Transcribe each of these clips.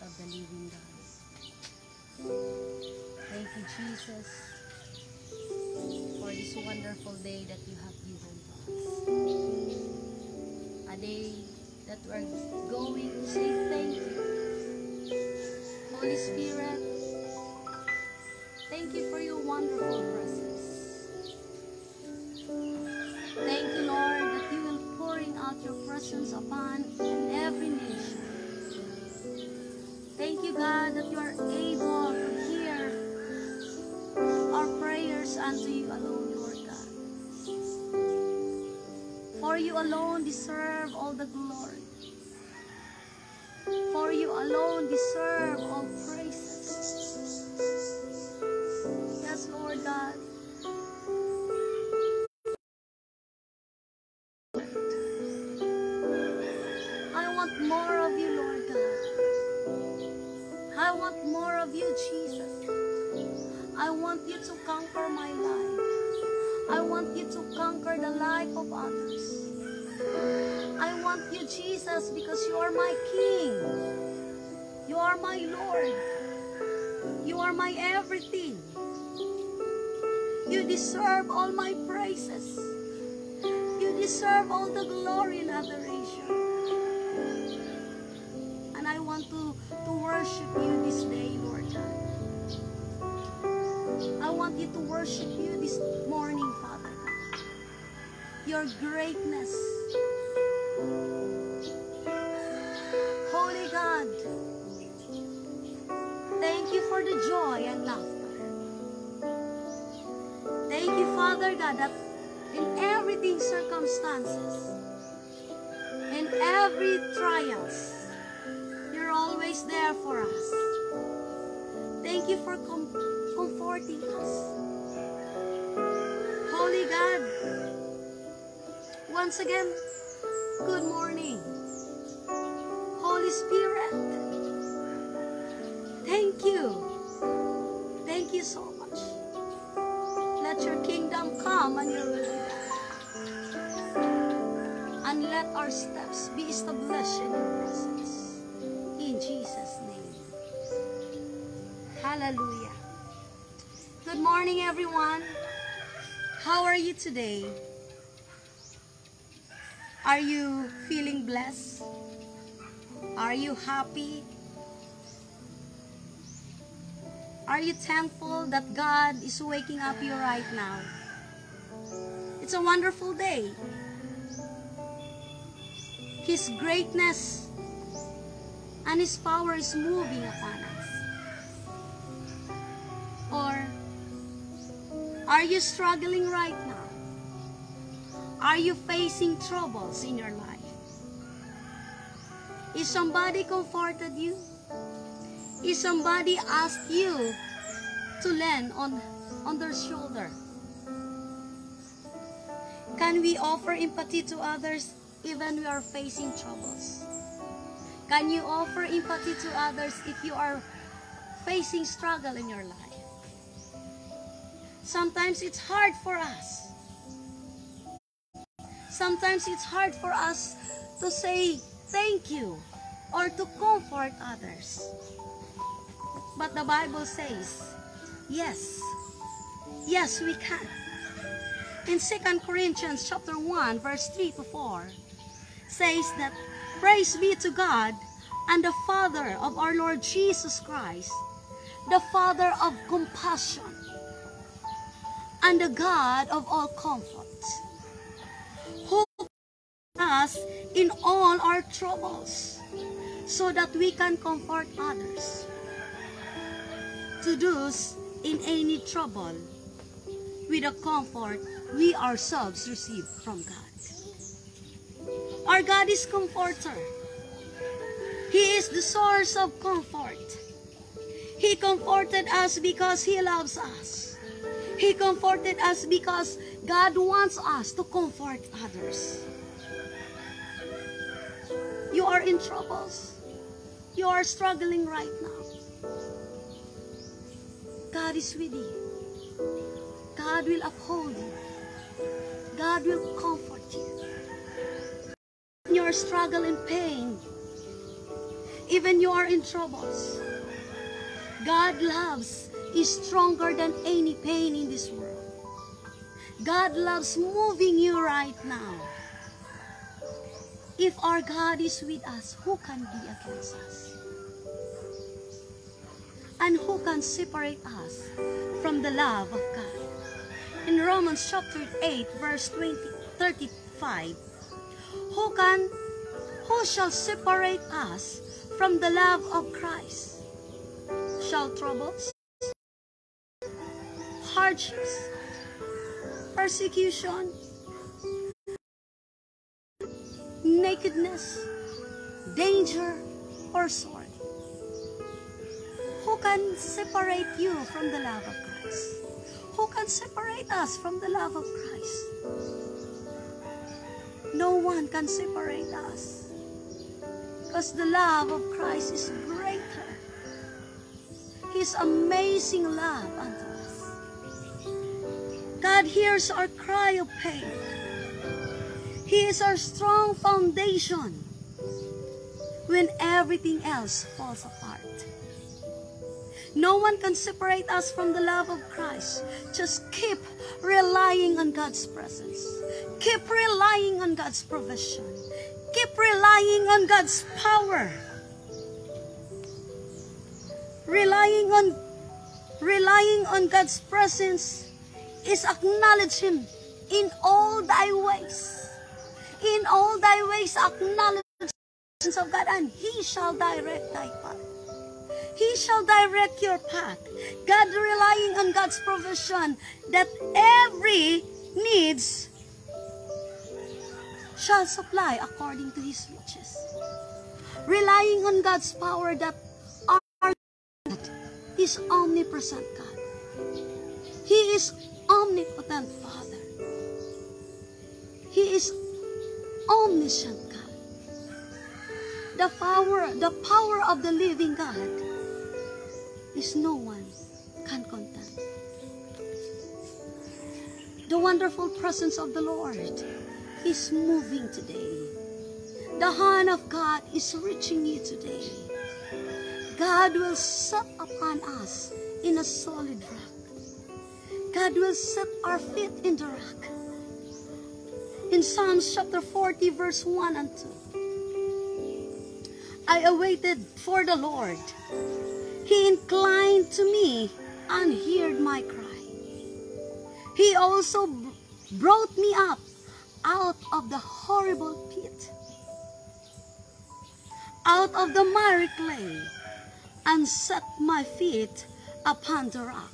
of the living God. Thank you, Jesus, for this wonderful day that you have given to us. A day that we're going to say thank you. Holy Spirit, thank you for your wonderful presence. Thank you, Lord, that you will pouring out your presence upon every nation. Thank you, God, that you are able to hear our prayers unto you alone, Lord God. For you alone deserve all the glory. For you alone deserve all praises. Yes, Lord God. I want more of you, Lord God. I want more of you, Jesus. I want you to conquer my life. I want you to conquer the life of others. I want you, Jesus, because you are my King. You are my Lord. You are my everything. You deserve all my praises. You deserve all the glory and adoration. And I want to worship you this day, Lord God. I want you to worship you this morning, Father God. Your greatness. Holy God, thank you for the joy and laughter. Thank you, Father God, that in everything circumstances, in every trials, you're always there for us. Thank you for comforting us. Holy God, once again, good morning. Holy Spirit, thank you. Thank you so much. Let your kingdom come and your will be done. And let our steps be established in your presence. In Jesus' name. Hallelujah. Good morning, everyone. How are you today? Are you feeling blessed? Are you happy? Are you thankful that God is waking up you right now? It's a wonderful day. His greatness and His power is moving upon us. Or are you struggling right now? Are you facing troubles in your life? Is somebody comforted you? Is somebody asked you to lean on their shoulder? Can we offer empathy to others even we are facing troubles? Can you offer empathy to others if you are facing struggle in your life? Sometimes it's hard for us. Sometimes it's hard for us to say thank you or to comfort others. But the Bible says, yes, yes we can. In 2 Corinthians chapter 1, verse 3 to 4, says that, praise be to God and the Father of our Lord Jesus Christ, the Father of compassion and the God of all comfort, who us in all our troubles, so that we can comfort others. To those in any trouble, with the comfort we ourselves receive from God. Our God is comforter. He is the source of comfort. He comforted us because He loves us. He comforted us because God wants us to comfort others. You are in troubles. You are struggling right now. God is with you. God will uphold you. God will comfort you. In your struggle and pain, even you are in troubles. God loves is stronger than any pain in this world. God loves moving you right now. If our God is with us, who can be against us? And who can separate us from the love of God? In Romans chapter 8, verse 35, who shall separate us from the love of Christ? Shall troubles, hardships, persecution, nakedness, danger, or sword? Who can separate you from the love of Christ? Who can separate us from the love of Christ? No one can separate us, because the love of Christ is greater. His amazing love unto us. God hears our cry of pain. He is our strong foundation when everything else falls apart. No one can separate us from the love of Christ. Just keep relying on God's presence. Keep relying on God's provision. Keep relying on God's power. Relying on God's presence is acknowledge Him in all thy ways. In all thy ways acknowledge the presence of God, and He shall direct thy path. He shall direct your path. God, relying on God's provision that every needs shall supply according to His riches. Relying on God's power that our God is omnipresent God. He is omnipotent Father. He is omniscient God. The power of the living God is no one can contain. The wonderful presence of the Lord is moving today. The hand of God is reaching you today. God will set upon us in a solid rock. God will set our feet in the rock. In Psalms chapter 40, verse 1 and 2. I awaited for the Lord. He inclined to me and heard my cry. He also brought me up out of the horrible pit, out of the miry clay, and set my feet upon the rock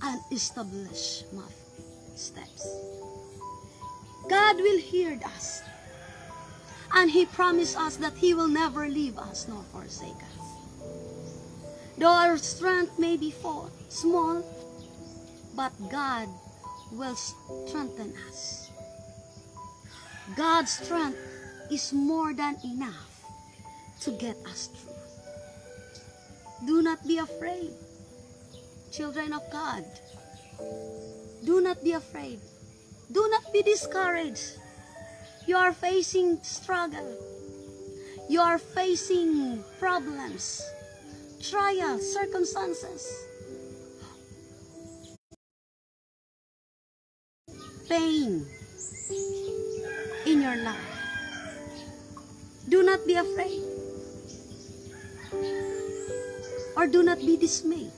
and established my steps. God will hear us, and He promised us that He will never leave us nor forsake us. Though our strength may be small, but God will strengthen us. God's strength is more than enough to get us through. Do not be afraid, children of God. Do not be afraid. Do not be discouraged. You are facing struggle. You are facing problems, trials, circumstances, pain in your life. Do not be afraid, or do not be dismayed.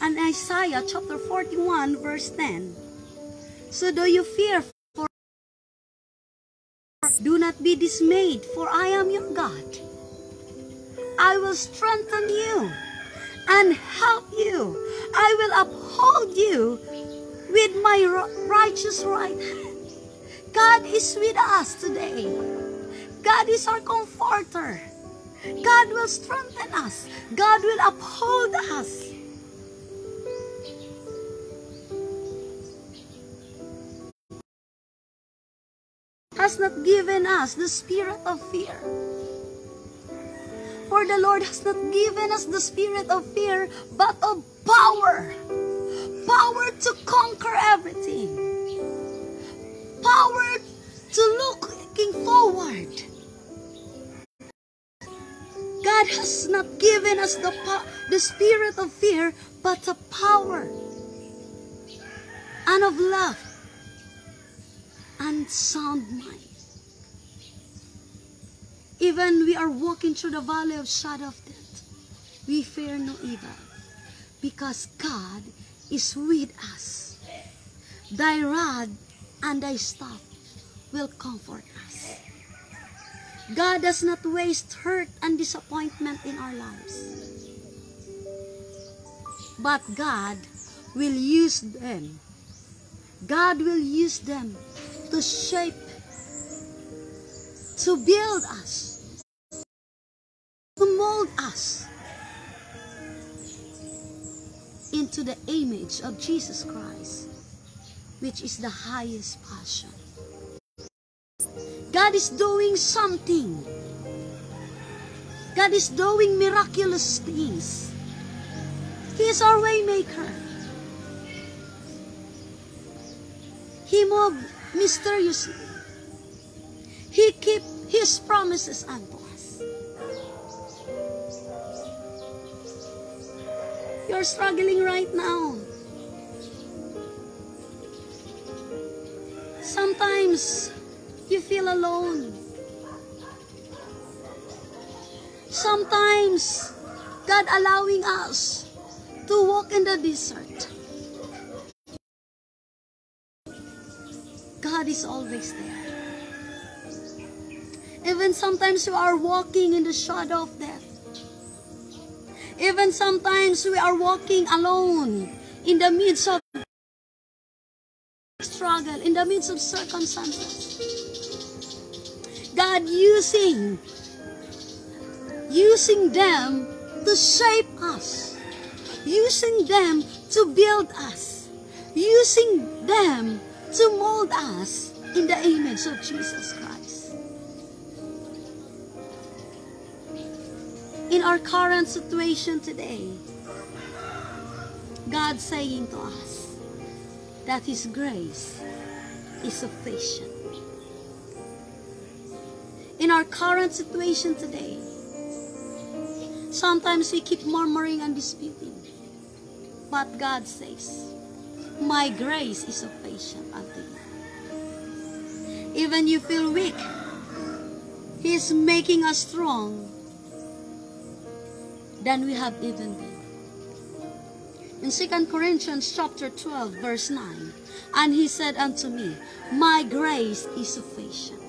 And Isaiah chapter 41 verse 10. So do you fear, for do not be dismayed, for I am your God. I will strengthen you and help you. I will uphold you with my righteous right hand. God is with us today. God is our comforter. God will strengthen us. God will uphold us. Has not given us the spirit of fear. For the Lord has not given us the spirit of fear, but of power. Power to conquer everything. Power to looking forward given us the spirit of fear, but the power and of love and sound mind. Even we are walking through the valley of shadow of death, we fear no evil, because God is with us. Thy rod and thy staff will comfort us. God does not waste hurt and disappointment in our lives, but God will use them. God will use them to shape, to build us, to mold us into the image of Jesus Christ, which is the highest passion. God is doing something. God is doing miraculous things. He is our way maker. He moved mysteriously. He kept His promises unto us. You're struggling right now. Sometimes you feel alone. Sometimes God allowing us to walk in the desert. God is always there. Even sometimes we are walking in the shadow of death. Even sometimes we are walking alone in the midst of struggle, in the midst of circumstances. God using them to shape us, using them to build us, using them to mold us in the image of Jesus Christ. In our current situation today, God saying to us that His grace is sufficient. In our current situation today, sometimes we keep murmuring and disputing, but God says, my grace is sufficient unto you. Even you feel weak, He is making us strong than we have even been. In 2 Corinthians chapter 12, verse 9, and He said unto me, my grace is sufficient.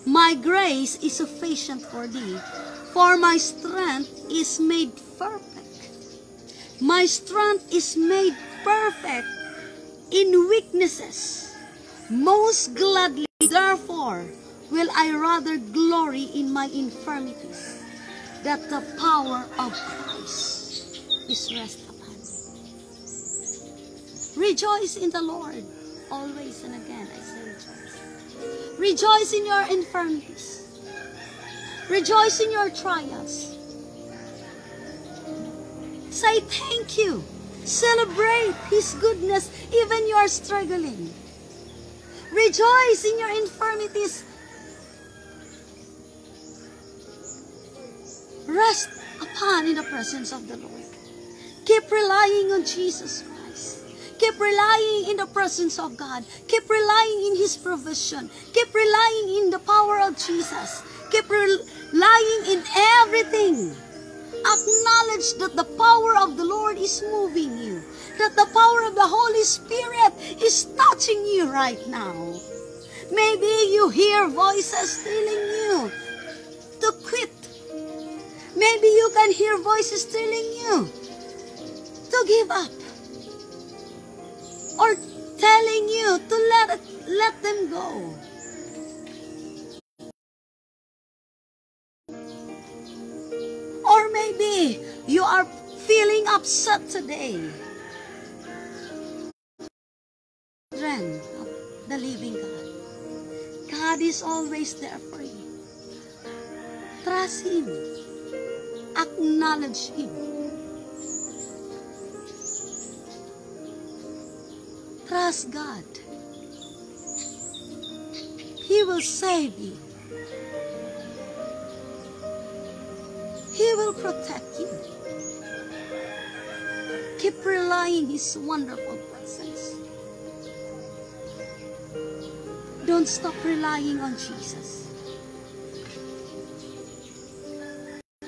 My grace is sufficient for thee, for my strength is made perfect. My strength is made perfect in weaknesses. Most gladly, therefore, will I rather glory in my infirmities, that the power of Christ is rest upon me. Rejoice in the Lord, always and again I say rejoice. Rejoice in your infirmities. Rejoice in your trials. Say thank you. Celebrate His goodness even you are struggling. Rejoice in your infirmities. Rest upon in the presence of the Lord. Keep relying on Jesus Christ. Keep relying in the presence of God. Keep relying in His provision. Keep relying in the power of Jesus. Keep relying in everything. Acknowledge that the power of the Lord is moving you. That the power of the Holy Spirit is touching you right now. Maybe you hear voices telling you to quit. Maybe you can hear voices telling you to give up. Or telling you to let them go. Or maybe you are feeling upset today. Children of the living God. God is always there for you. Trust Him. Acknowledge Him. Trust God. He will save you. He will protect you. Keep relying His wonderful presence. Don't stop relying on Jesus.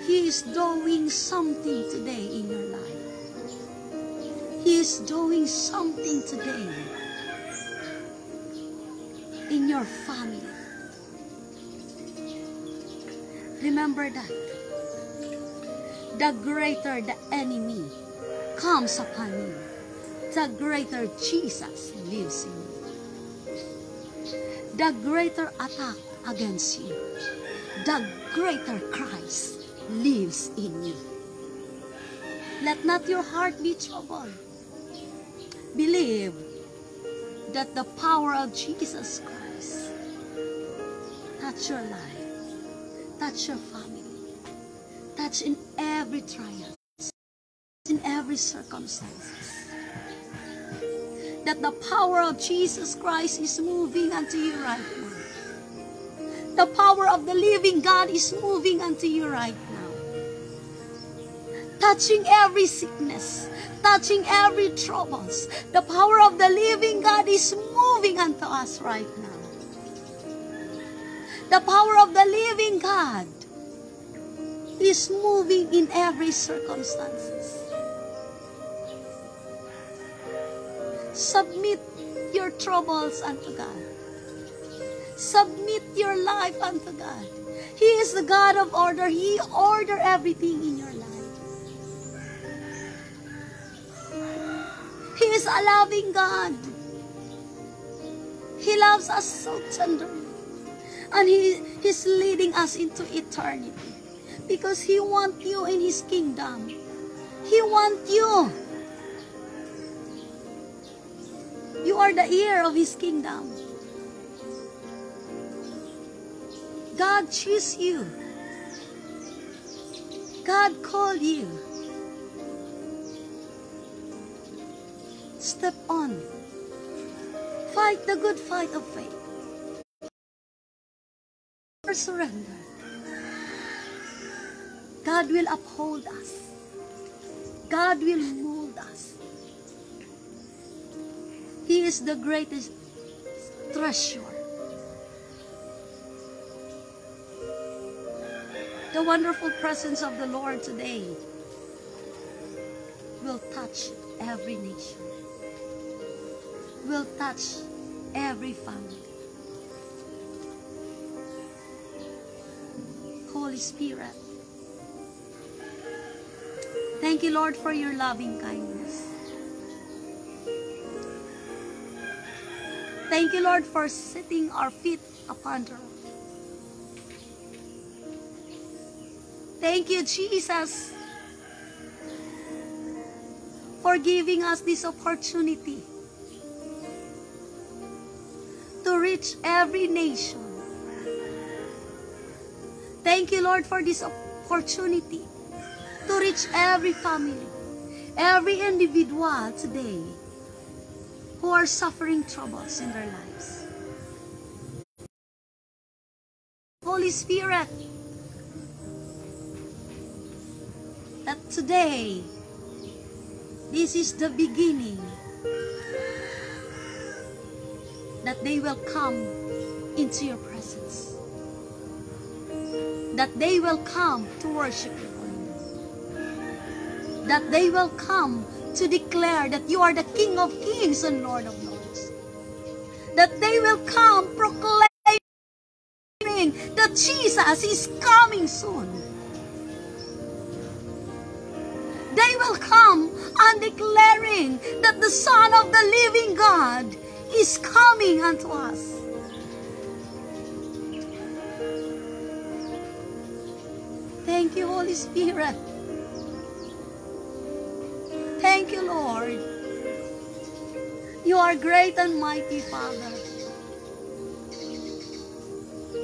He is doing something today in your life. He is doing something today in your family. Remember that. The greater the enemy comes upon you, the greater Jesus lives in you. The greater attack against you, the greater Christ lives in you. Let not your heart be troubled. Believe that the power of Jesus Christ touch your life, touch your family, touch in every trial, in every circumstances. That the power of Jesus Christ is moving unto you right now. The power of the living God is moving unto you right now. Touching every sickness, touching every troubles. The power of the living God is moving unto us right now. The power of the living God is moving in every circumstances. Submit your troubles unto God. Submit your life unto God. He is the God of order. He orders everything in your life. He is a loving God. He loves us so tenderly. And He is leading us into eternity. Because He wants you in His kingdom. He wants you. You are the heir of His kingdom. God chose you. God called you. Step on. Fight the good fight of faith. Never surrender. God will uphold us. God will mold us. He is the greatest treasure. The wonderful presence of the Lord today will touch every nation, will touch every family. Holy Spirit, thank you, Lord, for your loving kindness. Thank you, Lord, for setting our feet upon the rock. Thank you, Jesus, for giving us this opportunity to reach every nation. Thank you, Lord, for this opportunity to reach every family, every individual today who are suffering troubles in their lives. Holy Spirit, that today, this is the beginning, that they will come into your presence, that they will come to worship you, that they will come to declare that you are the King of Kings and Lord of Lords, that they will come proclaiming that Jesus is coming soon. They will come and declaring that the Son of the living God is coming unto us. Thank you, Holy Spirit. Thank you, Lord. You are great and mighty, Father.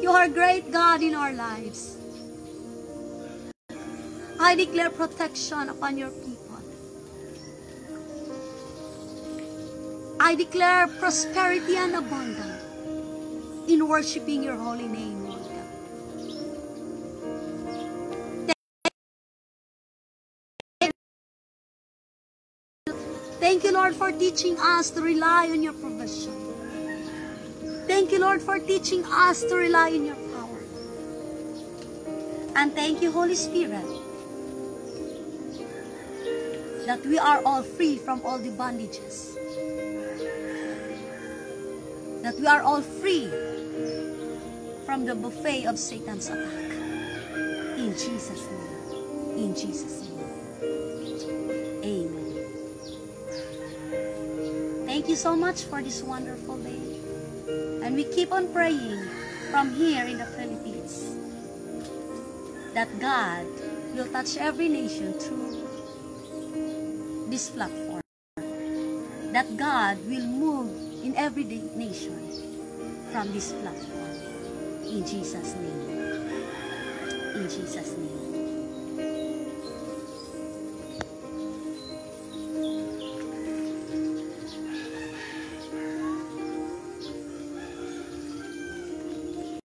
You are great God in our lives. I declare protection upon your people. I declare prosperity and abundance in worshiping your holy name. Thank you, Lord, for teaching us to rely on your provision. Thank you, Lord, for teaching us to rely on your power. And thank you, Holy Spirit, that we are all free from all the bondages. That we are all free from the buffet of Satan's attack. In Jesus' name. In Jesus' name. Amen. Thank you so much for this wonderful day. And we keep on praying from here in the Philippines that God will touch every nation through this platform. That God will move in every nation from this platform. In Jesus' name. In Jesus' name.